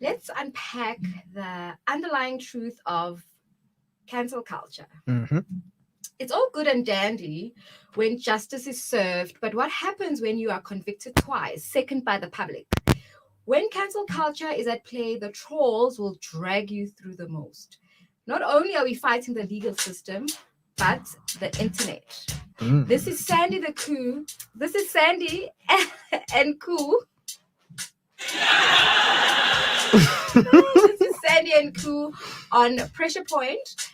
Let's unpack the underlying truth of cancel culture. Mm-hmm. It's all good and dandy when justice is served, but what happens when you are convicted twice, second by the public? When cancel culture is at play, the trolls will drag you through the most. Not only are we fighting the legal system, but the internet. This is Sandy the Coup. This is Sandy and Coup. This is Sandy and Coup on Pressure Point.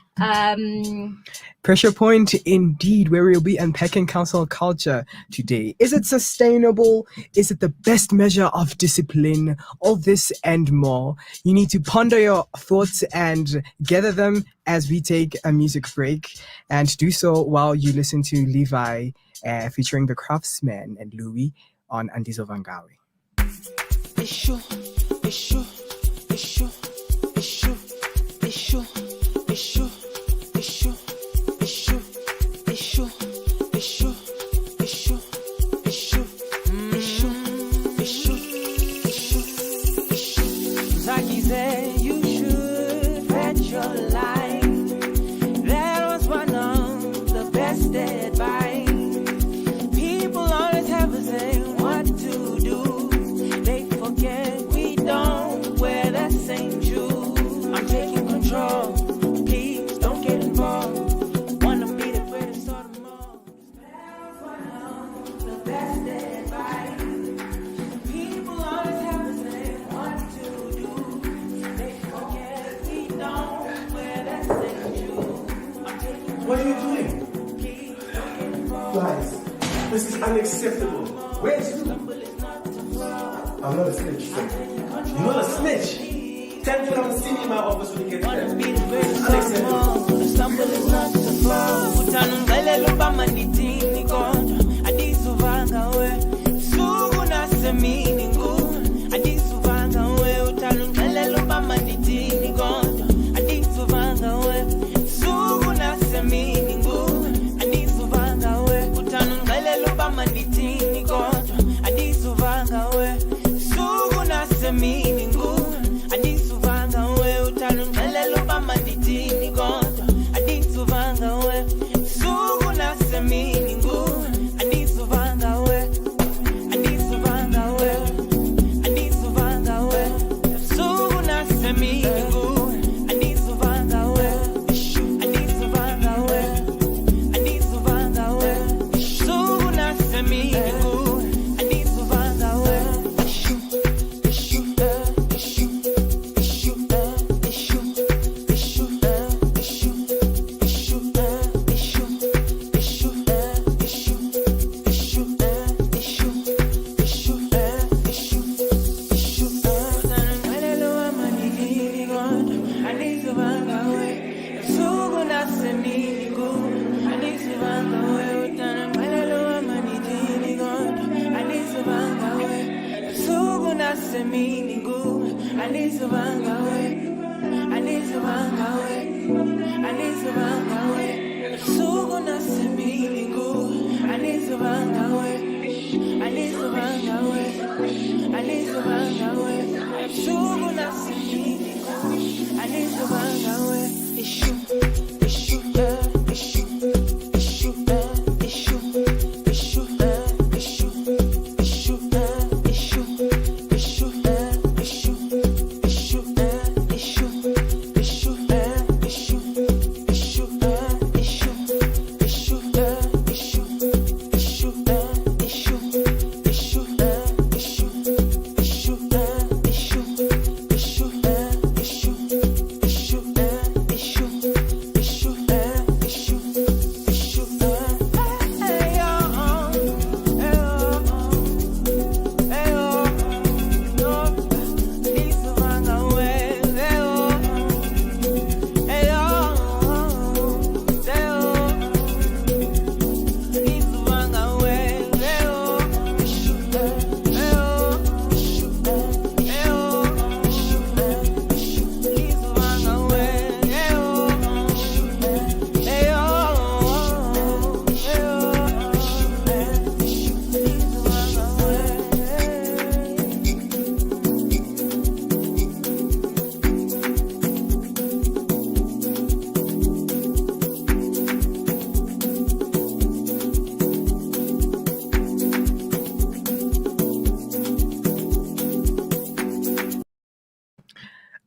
Pressure Point, indeed, where we'll be unpacking cancel culture today. Is it sustainable? Is it the best measure of discipline? All this and more. You need to ponder your thoughts and gather them as we take a music break, and do so while you listen to Levi featuring the Craftsman and Louis on Andizo Vangawi. Issue, issue, issue, issue, issue, issue. Issue, issue, issue, issue, issue, issue, issue, issue. Zaki said you should bet your life. That was one of the best advice. People always have a say what to do. They forget we don't wear the same shoes. I'm taking control. What are you doing? Guys, this is unacceptable. Where's you? I'm not a snitch. You're not a snitch. Tell me to come and see me in my office when you get there. This is unacceptable. The stumble is not the fall. Utanungele lupa manditini konja. Adisu vanga we. Sugu na semini ngu. Adisu vanga we. Utanungele lupa manditini konja. Adisu vanga we. Sugu na semini ngu. Adisu vanga we. Utanungele lupa manditini konja. Adisu vanga we. Sugu na semini ngu. Adisu vanga we. Utanungele lupa manditini konja. Adisu vanga we. Sugu na semini ngu. Adisu vanga we. Adisu vanga we. Adisu vanga we. Sugu na semini ngu. Adisu vanga we. Adisu vanga we. Adisu vanga we. Sugu na semini ngu. Adisu vanga we.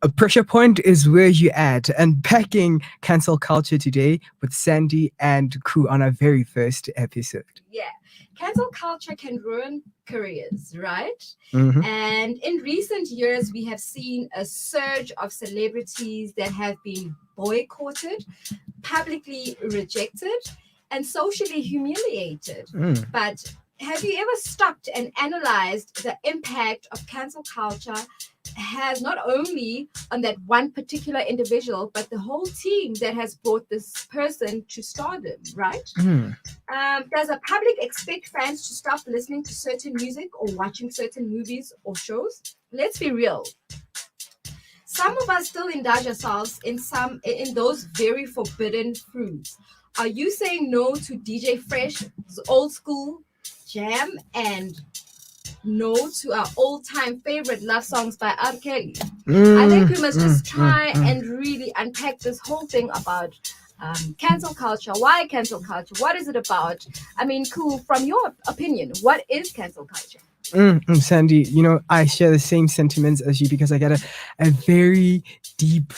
A pressure point is where you at. Unpacking cancel culture today with Sandy and crew on our very first episode. Yeah. Cancel culture can ruin careers, right? Mhm. And in recent years, we have seen a surge of celebrities that have been boycotted, publicly rejected, and socially humiliated. Mm. But have you ever stopped and analyzed the impact of cancel culture has not only on that one particular individual, but the whole team that has brought this person to stardom, right? Mm. Does the public expect fans to stop listening to certain music or watching certain movies or shows? Let's be real. Some of us still indulge ourselves in those very forbidden fruits. Are you saying no to DJ Fresh's old school jam and no to our old-time favorite love songs by R. Kelly? I think we must just try and really unpack this whole thing about cancel culture. Why cancel culture? What is it about? I mean, cool, from your opinion, what is cancel culture? Sandy, I share the same sentiments as you because I get a very deep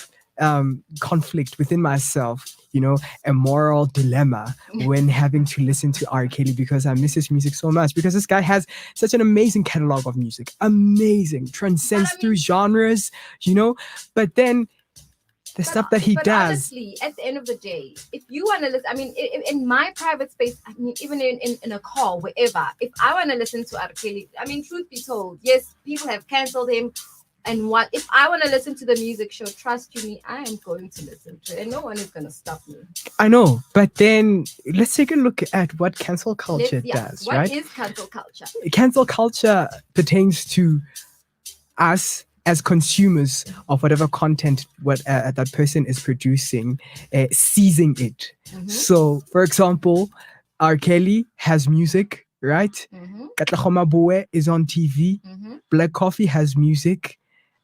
conflict within myself, a moral dilemma when having to listen to R. Kelly because I miss his music so much because this guy has such an amazing catalog of music. Amazing. Transcends through genres, but then the stuff that he but does. Honestly, at the end of the day, if you want to listen, I mean, in my private space, I mean, even in a car, wherever, if I want to listen to R. Kelly, I mean, truth be told, yes, people have cancelled him. And what if I want to listen to the music show? Trust you me, I am going to listen to it, and no one is going to stop me. I know, but then let's take a look at what cancel culture does, right? What is cancel culture? Cancel culture pertains to us as consumers of whatever content that person is producing, seizing it. Mhm. So, for example, R. Kelly has music, right? Mhm. Katlego Maboe is on TV. Mhm. Black Coffee has music.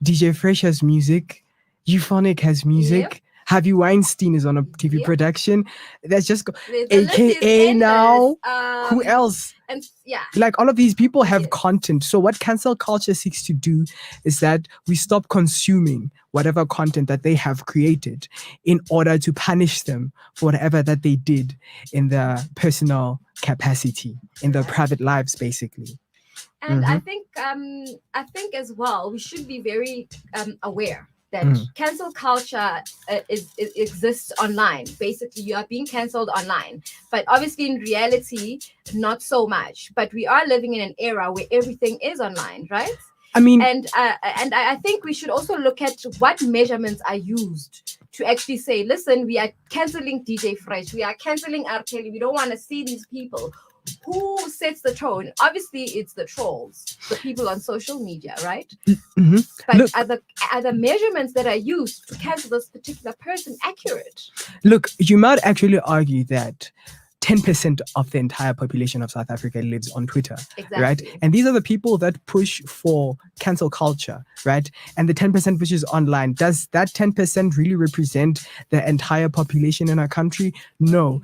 DJ Fresh has music. Euphonic has music. Harvey Weinstein is on a TV Yep. production. That's just The list is AKA now. endless. Who else? And yeah, Like all of these people have Yes. content. So what cancel culture seeks to do is that we stop consuming whatever content that they have created in order to punish them for whatever that they did in their personal capacity, in their private lives, basically. and I think as well we should be very aware that cancel culture exists online. Basically, you are being cancelled online, but obviously in reality, not so much. But we are living in an era where everything is online, right? I mean, And I think we should also look at what measurements are used to actually say, listen, we are canceling DJ Fresh, we are canceling R. Kelly, we don't want to see these people. Who sets the tone? Obviously, it's the trolls, the people on social media, right? But Look, are the measurements that are used to cancel this particular person accurate? look, you might actually argue that 10% of the entire population of South Africa lives on Twitter, right? Exactly. And these are the people that push for cancel culture, right? And the 10% which is online, does that 10% really represent the entire population in our country? No.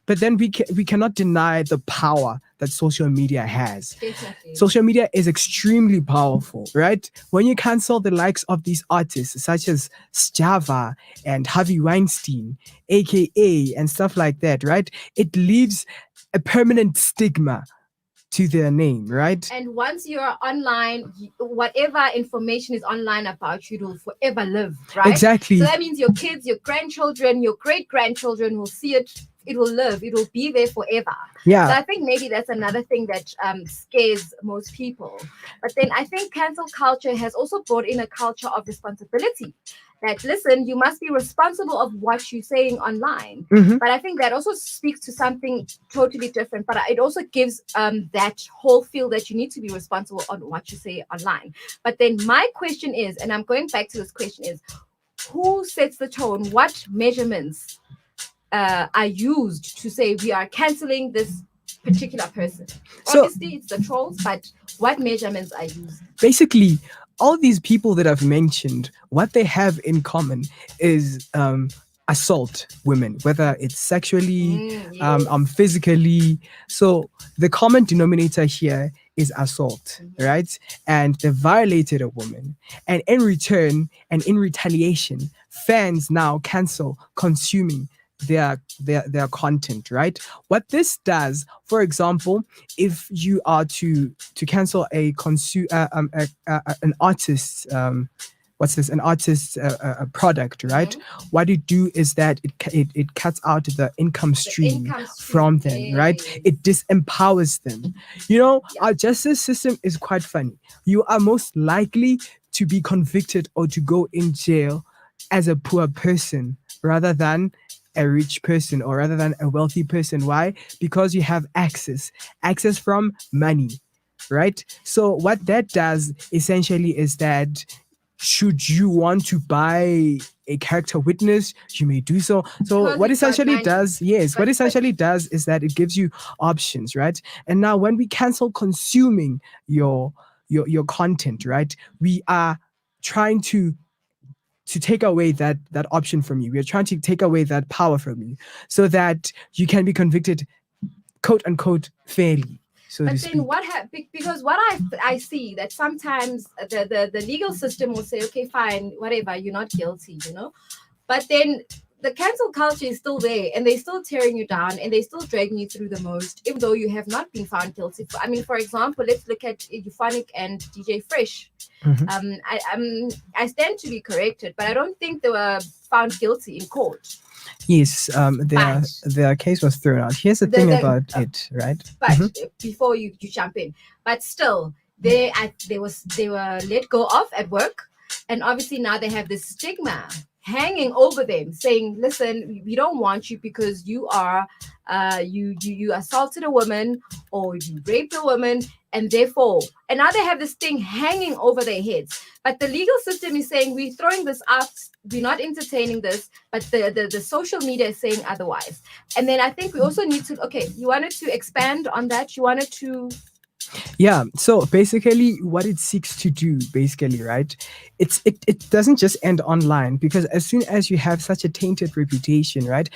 But then we cannot deny the power that social media has. Definitely. Social media is extremely powerful, right? When you cancel the likes of these artists such as Sjava and Harvey Weinstein, aka, and stuff like that, right? It leaves a permanent stigma to their name, right? And once you're online, whatever information is online about you, it will forever live, right? Exactly. So that means your kids, your grandchildren, your great-grandchildren will see it. It will live. It will be there forever. Yeah. So I think maybe that's another thing that scares most people. But then I think cancel culture has also brought in a culture of responsibility. That listen, you must be responsible of what you're saying online. But I think that also speaks to something totally different. But it also gives that whole feel that you need to be responsible on what you say online. But then my question is, and I'm going back to this question is, who sets the tone? What measurements are used to say we are canceling this particular person? So- Obviously, it's the trolls, but what measurements are used? Basically, all these people that I've mentioned, what they have in common is assault women, whether it's sexually, Yes. physically. So the common denominator here is assault, right? And they violated a woman. And in return and in retaliation, fans now cancel consuming their content, right? What this does, for example, if you are to cancel an artist what's this, an artist's a product, right? What it do is that it cuts out the income stream income stream, from them, right? yes. It disempowers them. You know, Yeah. our justice system is quite funny. You are most likely to be convicted or to go in jail as a poor person rather than a rich person or rather than a wealthy person. Why? Because you have access from money, right? So what that does essentially is that should you want to buy a character witness, you may do so. So Because what you've got essentially money. does, yes, what But essentially does is that it gives you options, right? And now when we cancel consuming your content, right, we are trying to take away that option from you. We're trying to take away that power from you so that you can be convicted, quote unquote, fairly, so to but speak. then because what I see that sometimes the legal system will say, okay, fine, whatever, you're not guilty, but then the cancel culture is still there and they're still tearing you down and they're still dragging you through the most, even though you have not been found guilty. I mean, for example, let's look at Euphonic and DJ Fresh. Mhm. I stand to be corrected, but I don't think they were found guilty in court. Yes, But their case was thrown out. Here's the The- thing the- about it, right? but Mhm. before you jump in, but still they were let go of at work, and obviously now they have this stigma hanging over them saying, listen, we don't want you because you are you assaulted a woman or you raped a woman, and therefore, and now they have this thing hanging over their heads. But the legal system is saying we're throwing this out, we're not entertaining this, but the social media is saying otherwise. And then I think we also need to, okay, you wanted to expand on that, you wanted to. Yeah, so basically what it seeks to do, basically, right? It doesn't just end online, because as soon as you have such a tainted reputation, right?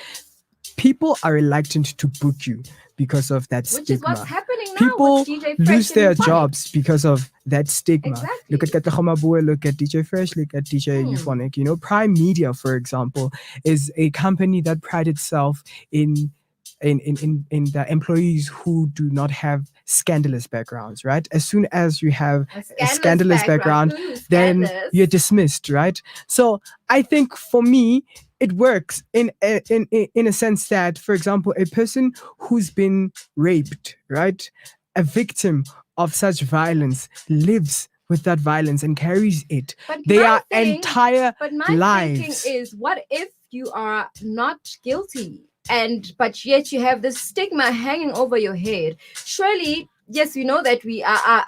People are reluctant to book you because of that Which is what's stigma. happening now People with DJ Fresh lose and their Euphonic. jobs because of that stigma. Exactly. Look at Katlehomabue, look at DJ Fresh, look at DJ Euphonic. You know, Prime Media, for example, is a company that prides itself in the employees who do not have scandalous backgrounds, right? As soon as you have a scandalous background, then Scandalous. you're dismissed, right? So I think for me, it works in a sense that, for example, a person who's been raped, right, a victim of such violence lives with that violence and carries it But their my thing- entire But my lives. thinking is, what if you are not guilty, but yet you have this stigma hanging over your head? Surely, yes, we know that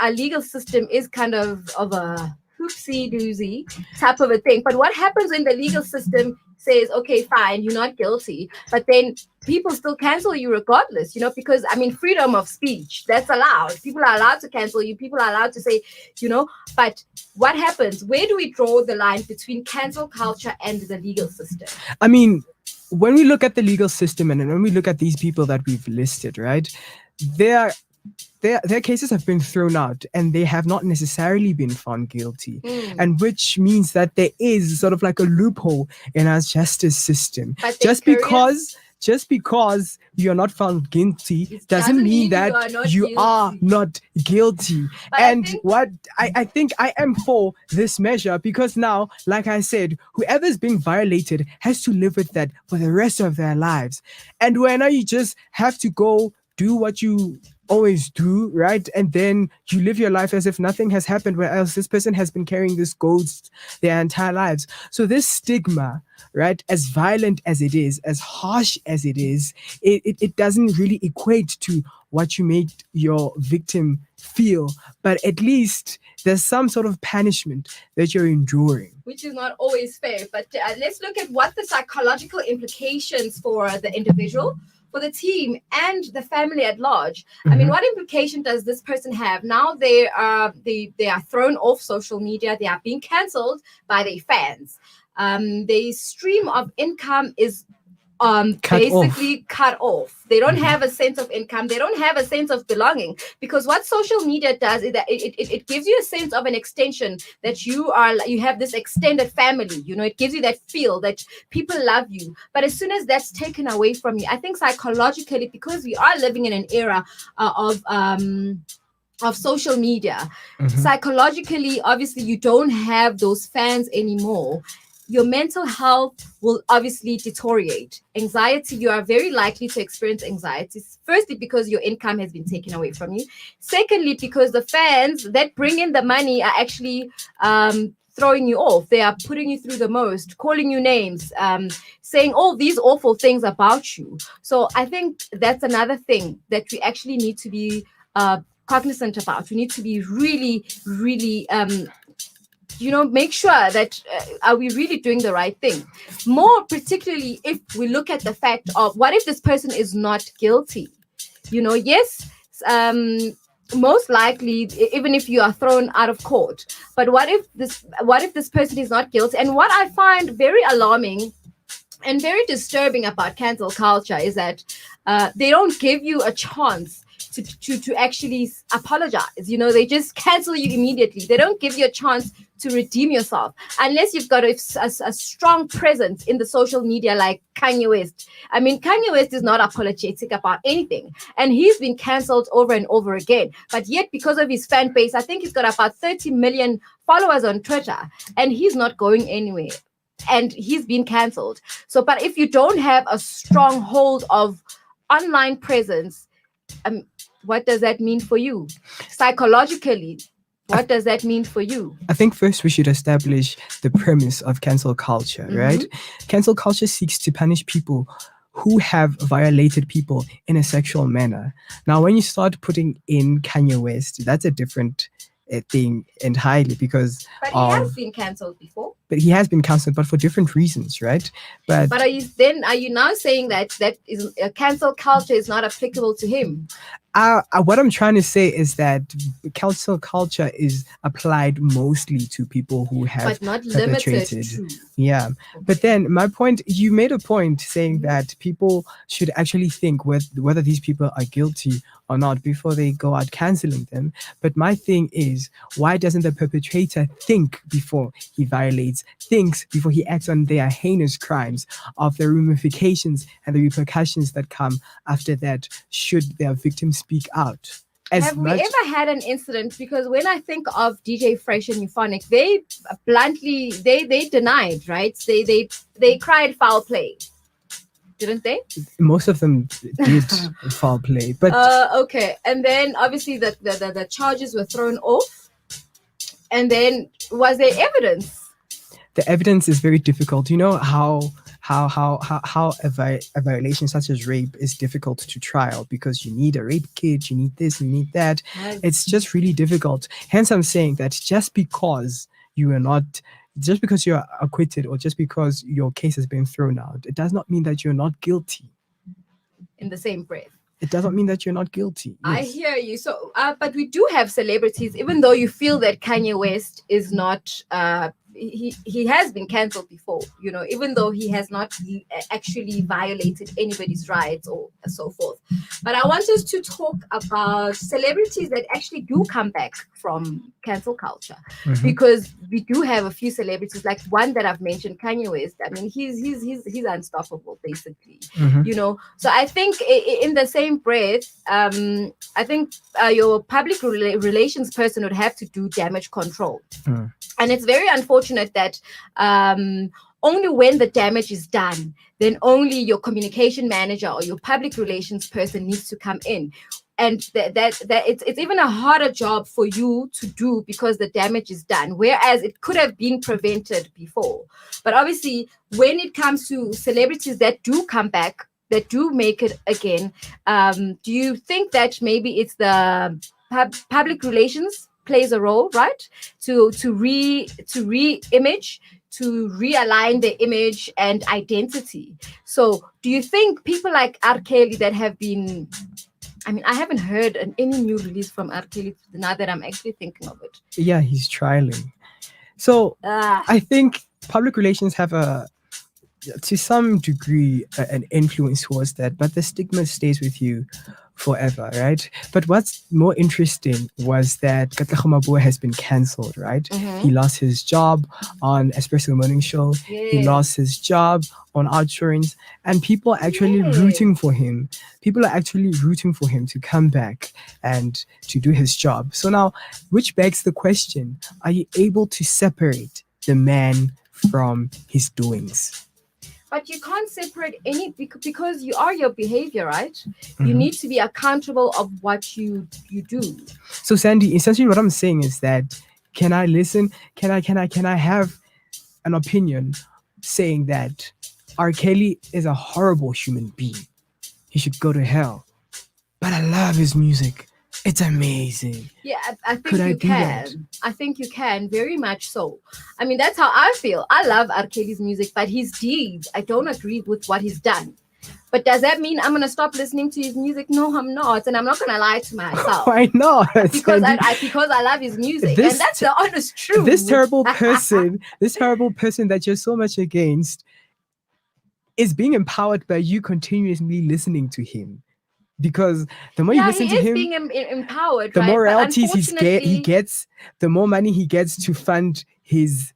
our legal system is kind of a hoopsie doozy type of a thing. But what happens when the legal system says, okay, fine, you're not guilty, but then people still cancel you regardless, because I mean, freedom of speech, that's allowed. People are allowed to cancel you, people are allowed to say, but what happens? Where do we draw the line between cancel culture and the legal system? I mean, when we look at the legal system and when we look at these people that we've listed, right, their cases have been thrown out and they have not necessarily been found guilty. And which means that there is sort of like a loophole in our justice system. But their Just because you're not found guilty It doesn't mean that you are guilty. not guilty. But I And think- what I think I am for this measure, because now, like I said, whoever's being violated has to live with that for the rest of their lives. And when you just have to go do what you always do, right? And then you live your life as if nothing has happened, whereas this person has been carrying this ghost their entire lives. So this stigma, right, as violent as it is, as harsh as it is, it doesn't really equate to what you made your victim feel. But at least there's some sort of punishment that you're enduring. Which is not always fair. But let's look at what the psychological implications for the individual, for the team, and the family at large. I mean, what implication does this person have? Now they are thrown off social media. They are being cancelled by their fans. The stream of income is Cut basically cut off. They don't Mhm. have a sense of income. They don't have a sense of belonging, because what social media does is that it gives you a sense of an extension, that you have this extended family. It gives you that feel that people love you. But as soon as that's taken away from you, I think psychologically, because we are living in an era of social media, Mhm. psychologically, obviously, you don't have those fans anymore. Your mental health will obviously deteriorate. Anxiety, you are very likely to experience anxiety. Firstly, because your income has been taken away from you. Secondly, because the fans that bring in the money are actually throwing you off. They are putting you through the most, calling you names, saying all these awful things about you. So I think that's another thing that we actually need to be cognizant about. We need to be really, really, make sure that are we really doing the right thing? More particularly if we look at the fact of, what if this person is not guilty? Yes, most likely, even if you are thrown out of court, but what if this person is not guilty? And what I find very alarming and very disturbing about cancel culture is that they don't give you a chance to actually apologize. They just cancel you immediately. They don't give you a chance to redeem yourself unless you've got a strong presence in the social media, like Kanye West. I mean, Kanye West is not apologetic about anything, and he's been cancelled over and over again. But yet, because of his fan base, I think he's got about 30 million followers on Twitter, and he's not going anywhere. And he's been cancelled. So, but if you don't have a strong hold of online presence, what does that mean for you psychologically? What does that mean for you? I think first we should establish the premise of cancel culture, right? Cancel culture seeks to punish people who have violated people in a sexual manner. Now, when you start putting in Kanye West, that's a different thing entirely, because But he has been cancelled before. But he has been cancelled, but for different reasons, right? But are you now saying that is cancel culture is not applicable to him? What I'm trying to say is that cancel culture is applied mostly to people who have but not limited to. Yeah. But then my point, you made a point saying that people should actually think whether these people are guilty or not before they go out canceling them. But my thing is, why doesn't the perpetrator think before he violates, thinks before he acts on their heinous crimes, of the ramifications and the repercussions that come after that should their victims speak out? Have we ever had an incident? Because when I think of DJ Fresh and Euphonic, they bluntly they denied, right? They cried foul play, didn't they? Most of them did foul play, but okay. And then obviously the charges were thrown off. And then was there evidence? The evidence is very difficult. You know how a violation such as rape is difficult to trial, because you need a rape kit, you need this, you need that. Yes. It's just really difficult. Hence, I'm saying that just because you're acquitted, or just because your case has been thrown out, it does not mean that you're not guilty. In the same breath. It doesn't mean that you're not guilty. Yes. I hear you. So, but we do have celebrities, even though you feel that Kanye West is not, he has been cancelled before, even though he has not actually violated anybody's rights or so forth. But I want us to talk about celebrities that actually do come back from cancel culture, because we do have a few celebrities, like one that I've mentioned, Kanye West. I mean, he's unstoppable, basically. So I think in the same breath, I think your public relations person would have to do damage control. And it's very unfortunate that only when the damage is done, then only your communication manager or your public relations person needs to come in. And that it's even a harder job for you to do, because the damage is done, whereas it could have been prevented before. But obviously, when it comes to celebrities that do come back, that do make it again, do you think that maybe it's the public relations plays a role, right? To re-image, to realign the image and identity. So do you think people like R. Kelly that have been, I mean, I haven't heard any new release from R. Kelly now that I'm actually thinking of it. Yeah, he's trialing. So I think public relations have to some degree an influence towards that, but the stigma stays with you forever, right? But what's more interesting was that Katlego Mabua has been cancelled, right? He lost his job on Espresso Morning Show. He Yes. lost his job on Outsurance, and people are actually rooting for him. People are actually rooting for him to come back and to do his job. So now, which begs the question, are you able to separate the man from his doings? But you can't separate any because you are your behavior, right? You need to be accountable of what you do. So Sandy, essentially what I'm saying is that can I listen? Can I have an opinion saying that R. Kelly is a horrible human being? He should go to hell. But I love his music. It's amazing. Yeah, I think Could I you do can. that? I think you can, very much so. I mean, that's how I feel. I love R. Kelly's music, but his deeds, I don't agree with what he's done. But does that mean I'm going to stop listening to his music? No, I'm not. And I'm not going to lie to myself. Why not? Because Sandy? because I love his music. This And that's the honest truth. This terrible person that you're so much against is being empowered by you continuously listening to him. Because the more you listen he to is him, being empowered, the right? more But royalties he unfortunately, gets, the more money he gets to fund his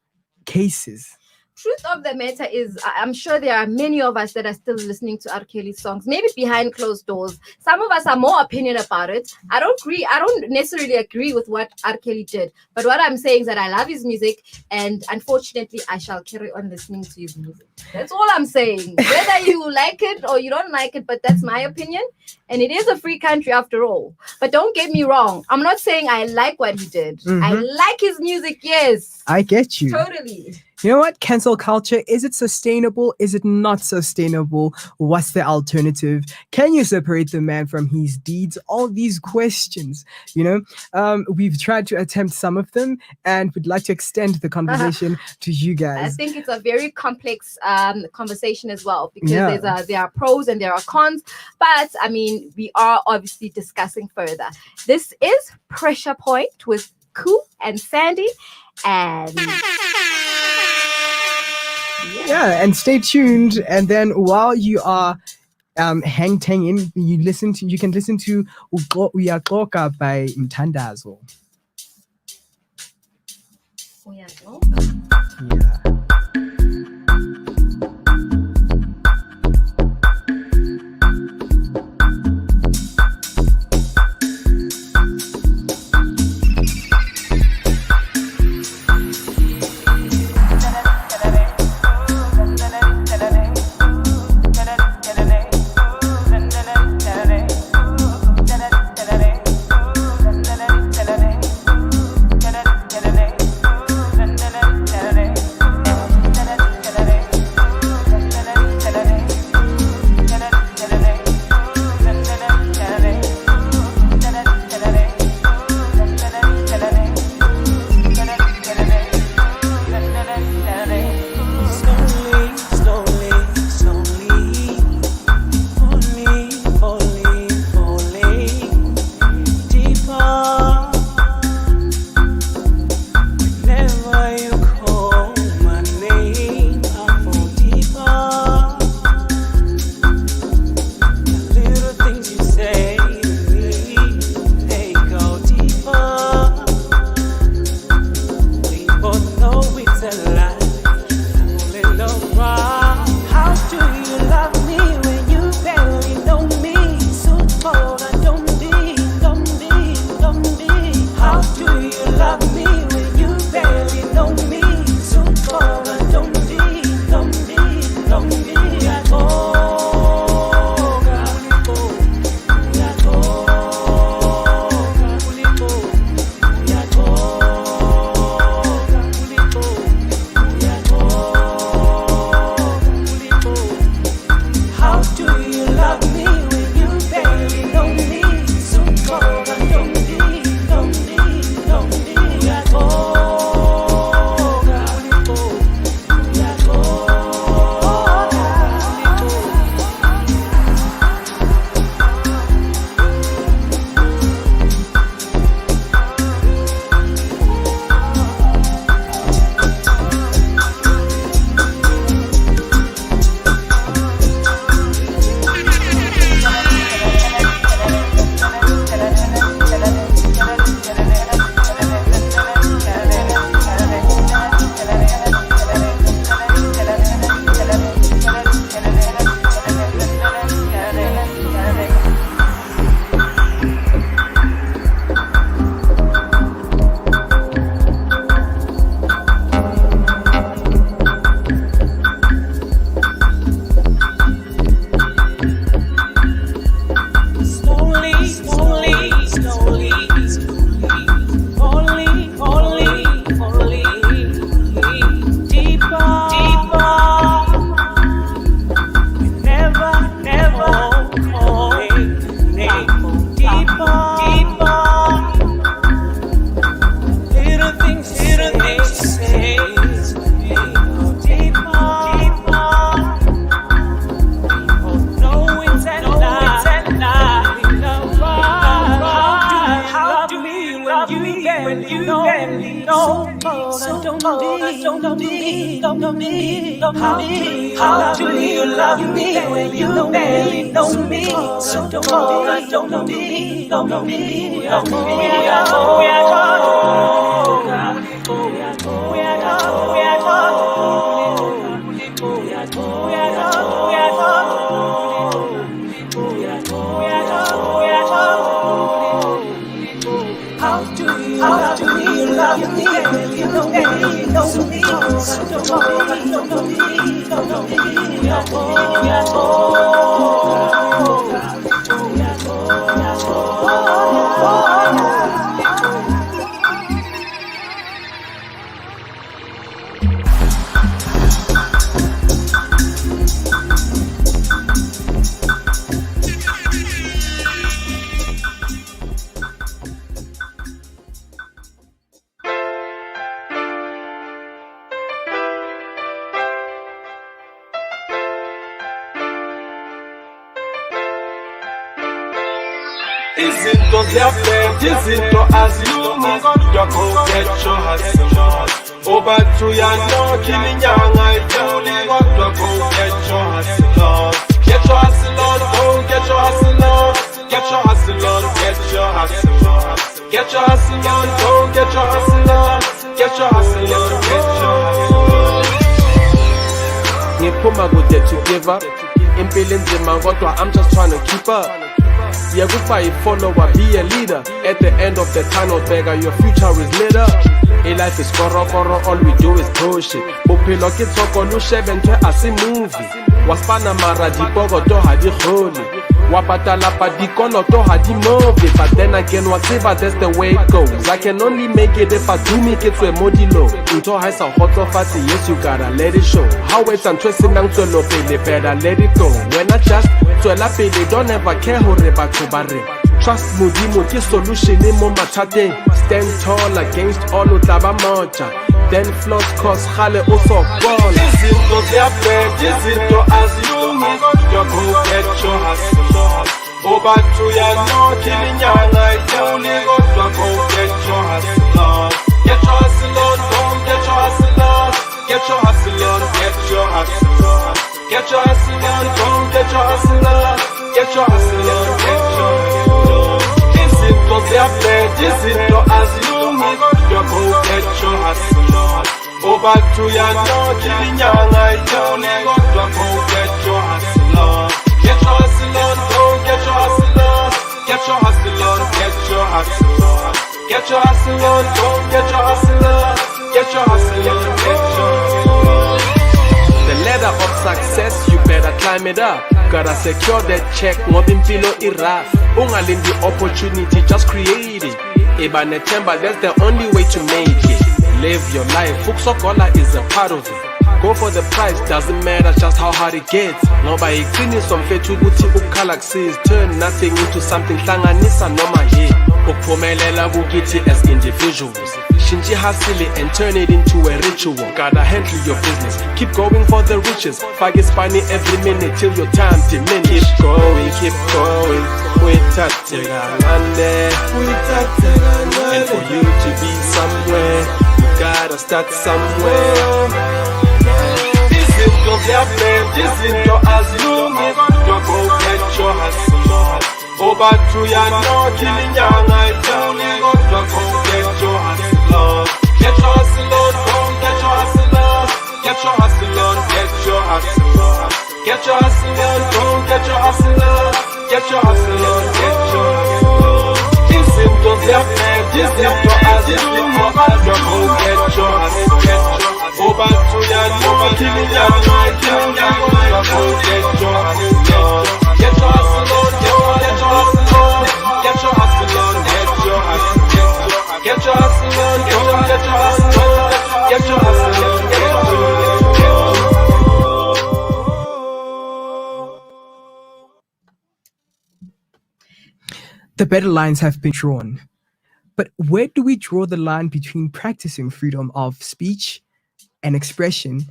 cases. truth of the matter is, I'm sure there are many of us that are still listening to R. Kelly songs, maybe behind closed doors. Some of us are more opinionated about it. I don't necessarily agree with what R. Kelly did, but what I'm saying is that I love his music, and unfortunately, I shall carry on listening to his music. That's all I'm saying. Whether you like it or you don't like it, but that's my opinion, and it is a free country after all. But don't get me wrong. I'm not saying I like what he did. I like his music, yes. I get you. Totally. You know what? Cancel culture, is it sustainable? Is it not sustainable? What's the alternative? Can you separate the man from his deeds? All these questions, we've tried to attempt some of them, and we'd like to extend the conversation to you I guys. think it's a very complex conversation as well, because Yeah. there are pros and there are cons. But I mean, we are obviously discussing further. This is Pressure Point with Koo and Sandy, and Yeah, and stay tuned. And then while you are hang in, you can listen to Uyaxoxa by Mtandazo. Yeah. How do you love me when you barely know me? So don't go, I don't know me, don't know me, we are talking, we are talking, we are talking, we are how do you love me when you know me, know me? So don't know me, don't know me, we are talking, we are Izinto ziyabheda, izinto azilungi, kodwa go-get your hustle on. Obathu yanokha iminyanga idluli, kodwa go-get your hustle on. Get your hustle on, don't get your hustle on. Get your hustle on, get your hustle on. Get your hustle on, don't get your hustle on. Get your hustle on, get your hustle on. Ngiphuma kude together, impilo enzima kodwa I'm just trying to keep up. Yeah, goodbye, follower, be a leader. At the end of the tunnel, beggar, your future is lit up. A life is koro, all we do is bullshit. Bophelo ke tsoko lo shebe ntwe a se movie. Waspana mara dipogo to ha di kholi. Wapatala pa dikoloto ha di movie. But then again, whatever, that's the way it goes. I can only make it if I do make it to a modilo. Into high sa hotso fati, yes you gotta let it show. How it's interesting nang tswelo pele, better let it go. When I just tswela pele, don't ever care hore batho ba re. Trust modimo ke solution mo mathateng. Stand tall against all utlaba moja. Then float cause khale o so bona. Izinto ziyabheda, izinto azilungi, kodwa go-get your hustle on. Obathu yanokha iminyanga idluli, kodwa go-get your hustle on. Get your hustle on, don't get your hustle on. Get your hustle on, get your hustle on. Get your hustle on, don't get your hustle on. Get your hustle on, get your hustle on. Izinto ziyabheda, izinto azilungi, kodwa go-get your hustle on. Obathu yanokha iminyanga idluli, kodwa go-get your hustle on. Get your hustle on, don't get your hustle on. Get your hustle on, get your hustle on. Get your hustle on, don't get your hustle on. Get your hustle on, get your hustle on. The ladder of success, you better climb it up. Gotta secure that check, ngoba impilo iraf. Ungalindi opportunity, just create it. Eba nethemba, that's the only way to make it. Live your life, Fuksokola is a part of it. Go for the prize, doesn't matter just how hard it gets. Ngoba iqiniso mfethu ukuthi ukukhala kusizi, turn nothing into something, hlanganisa noma yini. Ukuphumelela kukithi as individuals. Shinji hustle it and turn it into a ritual. Gotta handle your business, keep going for the riches. Fake spani every minute till your time diminish. Keep going, withathe kancane. And for you to be somewhere, you gotta start somewhere. Izinto ziyabheda, izinto azilungi, kodwa go-get your hustle on. Obathu yanokha iminyanga idluli, kodwa go-get your hustle on. Get your hustle on, don't get your hustle on. Get your hustle on, get your hustle on. Get your hustle on, don't get your hustle on. Get your hustle on, get your hustle on. Izinto ziyabheda, izinto azilungi, kodwa go-get your hustle on. Obathu yanokha iminyanga idluli, kodwa go-get your hustle on. Get your hustle on, get your hustle on. Get your hustle on, get your hustle on. Get your hustle on, get your hustle on. Get your hustle on, get your hustle on. The battle lines have been drawn. But where do we draw the line between practicing freedom of speech and expression,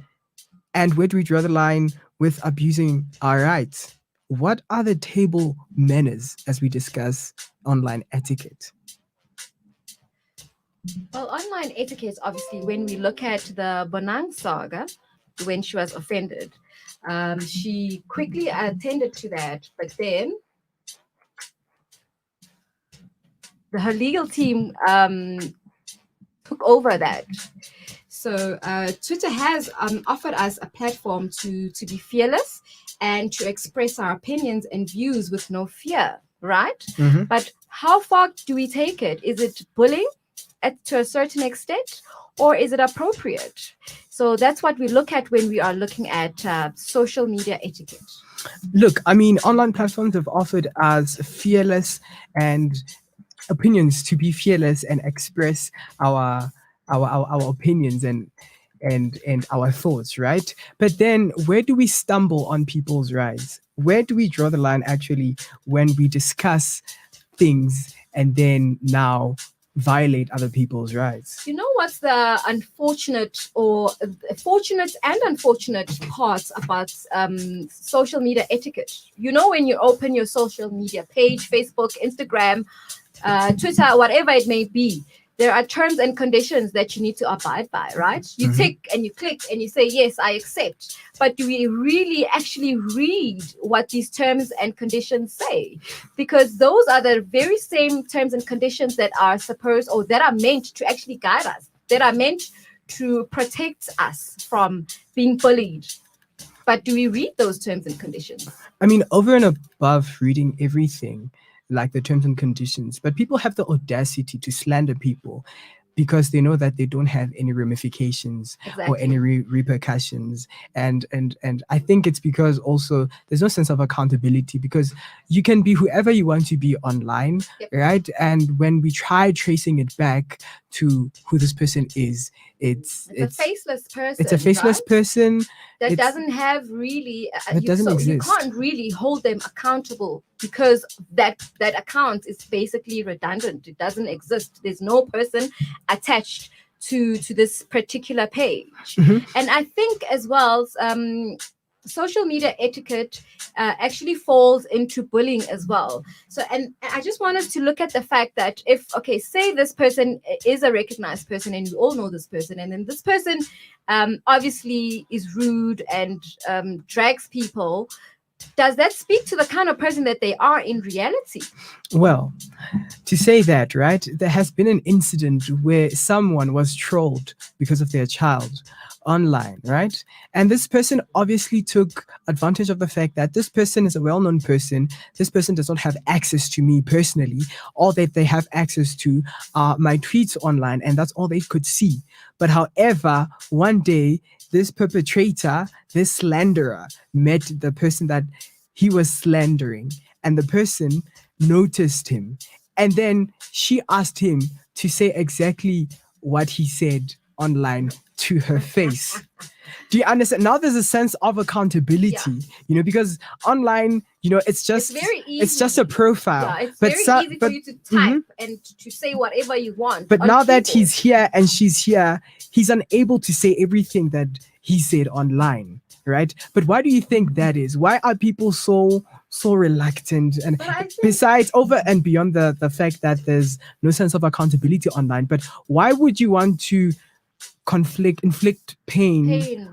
and where do we draw the line with abusing our rights? What are the table manners as we discuss online etiquette? Well, online etiquette, obviously, when we look at the Bonang saga, when she was offended, she quickly attended to that, but then her legal team took over that. So Twitter has offered us a platform to be fearless and to express our opinions and views with no fear, right? Mm-hmm. But how far do we take it? Is it bullying to a certain extent, or is it appropriate? So that's what we look at when we are looking at social media etiquette. Look, I mean, online platforms have offered us fearless and opinions to be fearless and express our opinions and our thoughts, right? But then where do we stumble on people's rights? Where do we draw the line actually when we discuss things and then now violate other people's rights? You know what's the fortunate and unfortunate parts about social media etiquette? You know, when you open your social media page, Facebook, Instagram, Twitter, whatever it may be, there are terms and conditions that you need to abide by, right? You tick and you click and you say, yes, I accept. But do we really actually read what these terms and conditions say? Because those are the very same terms and conditions that are supposed or that are meant to actually guide us, that are meant to protect us from being bullied. But do we read those terms and conditions? I mean, over and above reading everything, like the terms and conditions, but people have the audacity to slander people because they know that they don't have any ramifications or any repercussions, and I think it's because also there's no sense of accountability, because you can be whoever you want to be online, right? And when we try tracing it back to who this person is, it's a faceless person. It's a faceless right? person that doesn't have really that doesn't exist. You can't really hold them accountable because that account is basically redundant. It doesn't exist. There's no person attached to this particular page. And I think as well, social media etiquette actually falls into bullying as well. So, and I just want us to look at the fact that if, okay, say this person is a recognized person and we all know this person, and then this person obviously is rude and drags people, does that speak to the kind of person that they are in reality? Well, to say that, right, there has been an incident where someone was trolled because of their child online, right? And this person obviously took advantage of the fact that this person is a well-known person. This person does not have access to me personally. All that they have access to are my tweets online, and that's all they could see. But however, one day, this perpetrator, this slanderer, met the person that he was slandering, and the person noticed him. And then she asked him to say exactly what he said online to her face. Do you understand? Now there's a sense of accountability, you know, because online, you know, it's very easy. It's just a profile. Yeah, it's very easy for you to type and to say whatever you want. But now that he's here and she's here, he's unable to say everything that he said online, right? But why do you think that is? Why are people so reluctant? And besides, over and beyond the fact that there's no sense of accountability online, but why would you want to inflict pain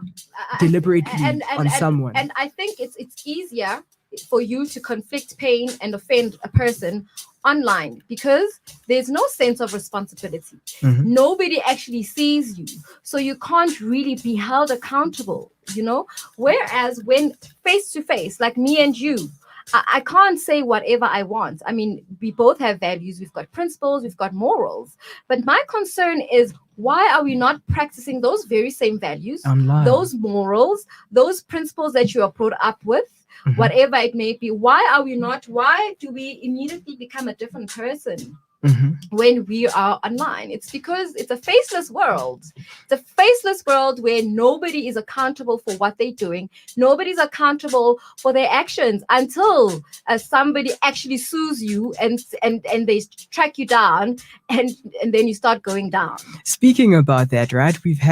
deliberately on someone? And I think it's easier for you to conflict pain and offend a person online because there's no sense of responsibility. Nobody actually sees you, so you can't really be held accountable, you know. Whereas when face to face, like me and you, I can't say whatever I want. I mean, we both have values, we've got principles, we've got morals. But my concern is, why are we not practicing those very same values, online, those morals, those principles that you are brought up with, whatever it may be? Why do we immediately become a different person when we are online? It's because it's a faceless world. It's a faceless world where nobody is accountable for what they're doing. Nobody's accountable for their actions until somebody actually sues you and they track you down and then you start going down. Speaking about that, right? We've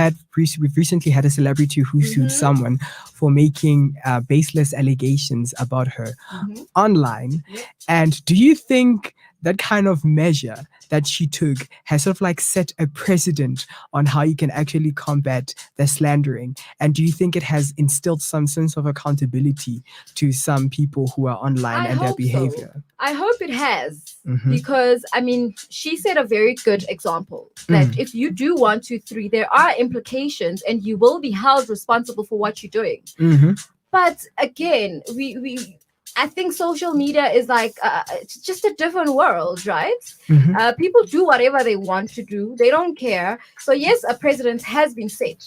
recently had a celebrity who sued someone for making baseless allegations about her online. And do you think that kind of measure that she took has sort of like set a precedent on how you can actually combat the slandering? And do you think it has instilled some sense of accountability to some people who are online I and their hope behavior? so. I hope it has, Mhm. because I mean, she set a very good example that if you do 1, 2, 3, there are implications, and you will be held responsible for what you're doing. Mm-hmm. But again, we I think social media is like it's just a different world, right? Mhm. People do whatever they want to do; they don't care. So yes, a precedent has been set,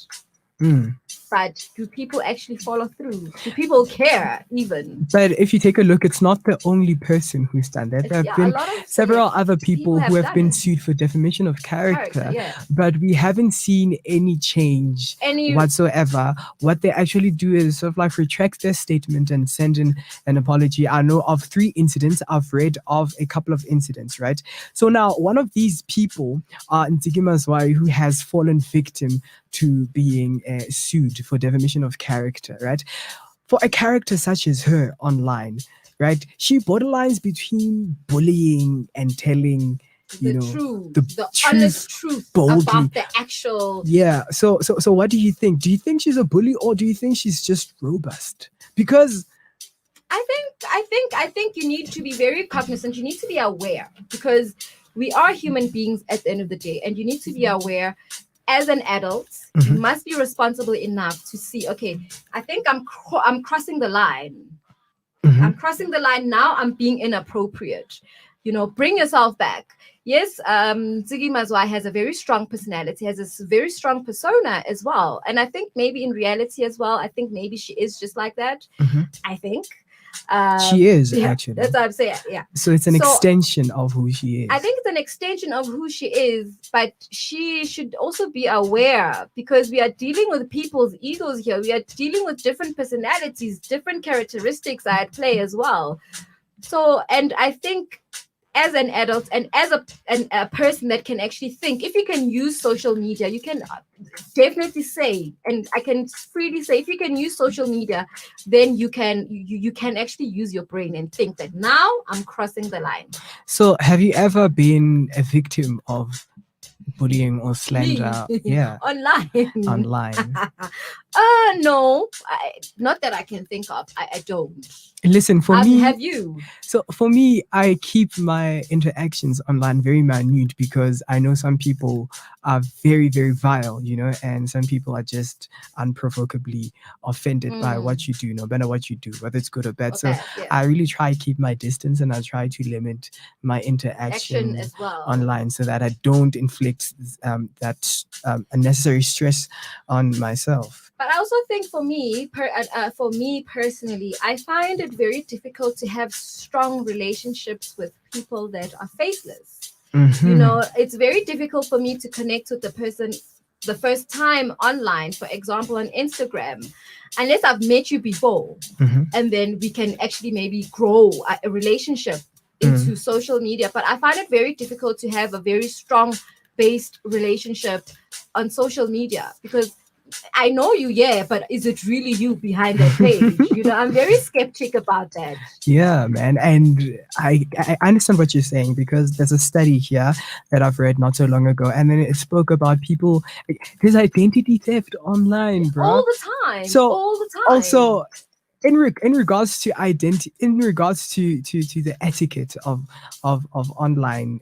Mm. but do people actually follow through? Do people care even? But if you take a look, it's not the only person who's done that. There have Yeah, a been lot of several other people people have who have done been it. sued for defamation of character, Yeah. but we haven't seen any change Any whatsoever. What they actually do is sort of like retract their statement and send in an apology. I know of 3 incidents. I've read of a couple of incidents, right? So now one of these people, Ntigimazwai, who has fallen victim to being sued for defamation of character, right? For a character such as her online, right? She borderlines between bullying and telling, you the know, truth, the the truth honest truth boldly. about the actual. Yeah. So what do you think? Do you think she's a bully, or do you think she's just robust? Because I think you need to be very cognizant. You need to be aware, because we are human beings at the end of the day, and you need to be aware. As an adult, you must be responsible enough to see, okay, I think I'm crossing the line. I'm crossing the line now. I'm being inappropriate. Bring yourself back. Yes, Ziggy Mazwai has a very strong personality, has a very strong persona as well. And I think maybe in reality as well, I think maybe she is just like that. I think. she is Yeah, actually. that's what I'm saying. Yeah. So it's an extension of who she is. I think it's an extension of who she is, but she should also be aware, because we are dealing with people's egos here. We are dealing with different personalities, different characteristics are at play as well. So, and I think as an adult and as a person that can actually think, if you can use social media, you can definitely say, and I can freely say, if you can use social media, then you can actually use your brain and think that now I'm crossing the line. So have you ever been a victim of bullying or slander? Me? Yeah. Online. No, not that I can think of. I don't. Listen, for me, have you? So for me, I keep my interactions online very minute, because I know some people are very, very vile, and some people are just unprovocably offended by what you do, no matter what you do, whether it's good or bad. So I really try to keep my distance, and I try to limit my interaction as well online, so that I don't inflict that unnecessary stress on myself. But I also think for me personally, I find it very difficult to have strong relationships with people that are faceless. It's very difficult for me to connect with the person the first time online, for example, on Instagram, unless I've met you before, and then we can actually maybe grow a relationship into social media. But I find it very difficult to have a very strong based relationship on social media, because I know you, but is it really you behind that page? I'm very skeptic about that. Yeah, man. And I understand what you're saying, because there's a study here that I've read not so long ago, and then it spoke about people, there's identity theft online, bro. All the time. So all the time. Also, in regards to identity, in regards to the etiquette of online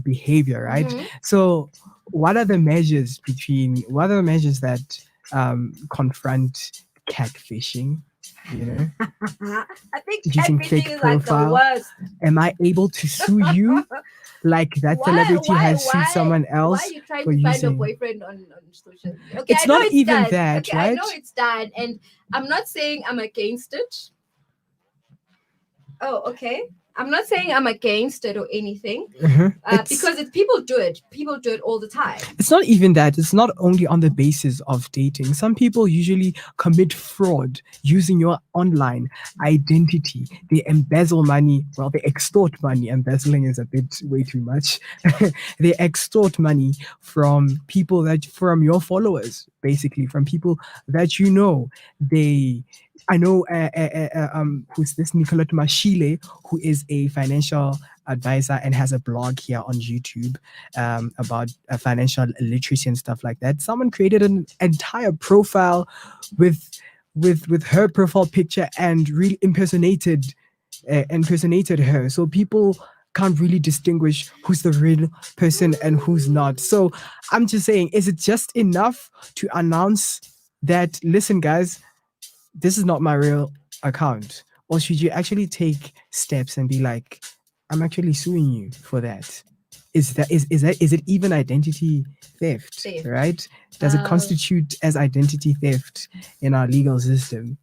behavior, right? So what are the measures that confront catfishing? I think Using catfishing fake is profile. like the worst. Am I able to sue you like that celebrity has sued someone else? Why are you trying to find a boyfriend on social media? Okay, it's I know not it's even done. that, okay, right? I know it's done, and I'm not saying I'm against it. Oh, okay. I'm not saying I'm against it or anything, because people do it. People do it all the time. It's not even that. It's not only on the basis of dating. Some people usually commit fraud using your online identity. They embezzle money. Well, they extort money. Embezzling is a bit way too much. They extort money from people from your followers, basically, from people that you know. They I know who's this Nicolette Mashile, who is a financial advisor and has a blog here on YouTube about financial literacy and stuff like that. Someone created an entire profile with her profile picture and really impersonated her. So people can't really distinguish who's the real person and who's not. So I'm just saying, is it just enough to announce that, listen, guys, this is not my real account? Or should you actually take steps and be like, I'm actually suing you for that? Is it even identity theft, right? Does it constitute as identity theft in our legal system?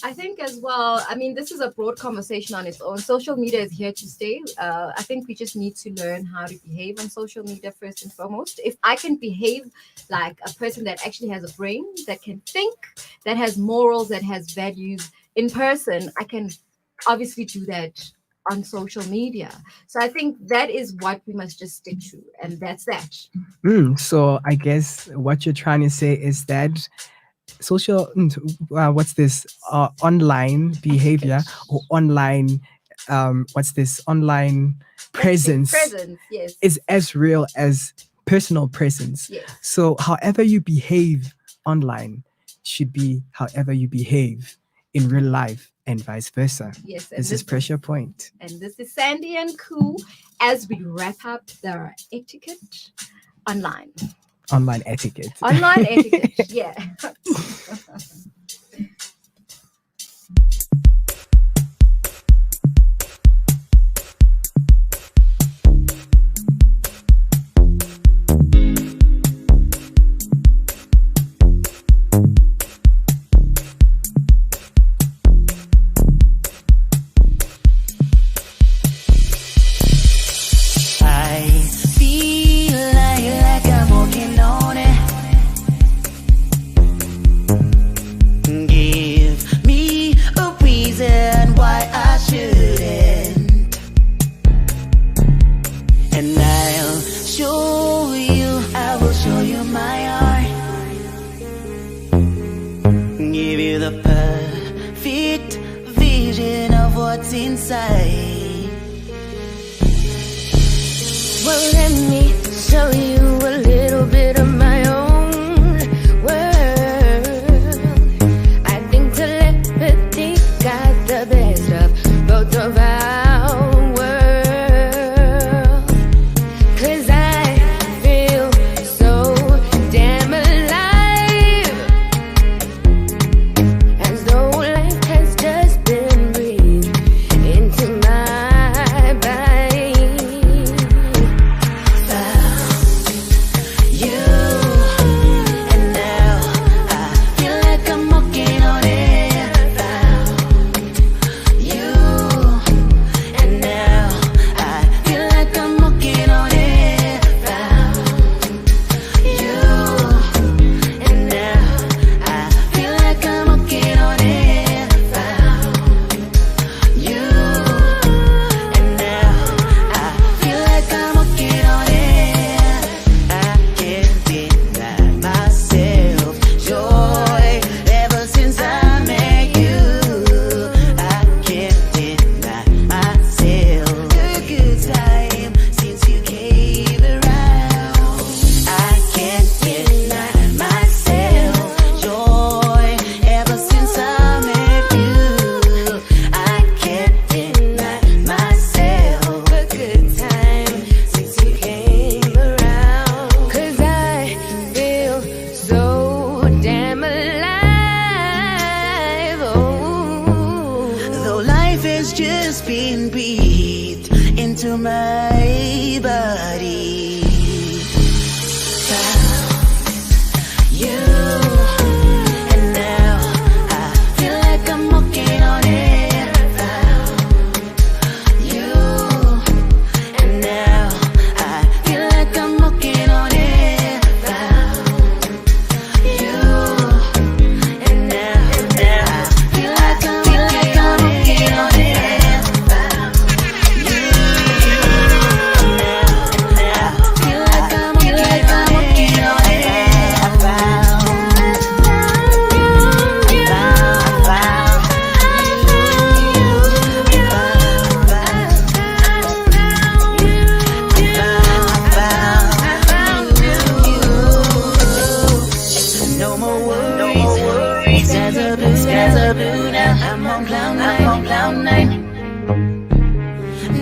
I think as well, I mean, this is a broad conversation on its own. Social media is here to stay. I think we just need to learn how to behave on social media first and foremost. If I can behave like a person that actually has a brain, that can think, that has morals, that has values in person, I can obviously do that on social media. So I think that is what we must just stick to, and that's that. So I guess what you're trying to say is that social online behavior or online online presence yes, is as real as personal presence. Yes. So however you behave online should be however you behave in real life and vice versa. Yes. This is Pressure Point. And this is Sandy and Koo as we wrap up the etiquette online. Online etiquette. Online etiquette, yeah. inside. Well, let me show you a little bit of my own world. I think telepathy got the best of both of our worlds. 'Cause I feel so damn alive, as though life has just been breathed into my body. Found you, and now I feel like I'm walking on air. Found you, and now I feel like I'm walking on air. Found you, and now I feel like I'm walking on air. Found you, and now I feel like I'm walking on air. I can't deny myself joy ever since I met you. I can't deny myself the good time since you came around. I can't deny myself joy ever since I met you. I can't deny myself a good time since you came around. 'Cause I feel so damn alive. Oh, though life has just been breathed into my body. Found you, and now I feel like I'm walking on air. Found you, and now I feel like I'm walking on air. Found you, and now I feel like I'm walking on air. Found you, and now No more worries. Skies are blue now. I'm on cloud nine.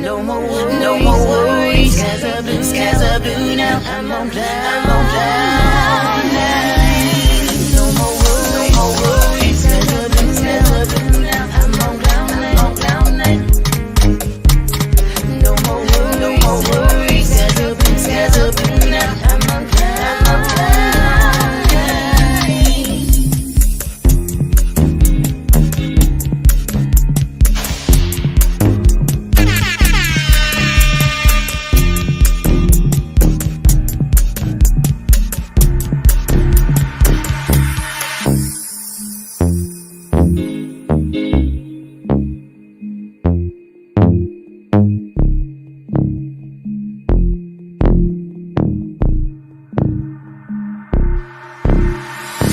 No more worries. Skies are blue now. I'm on cloud.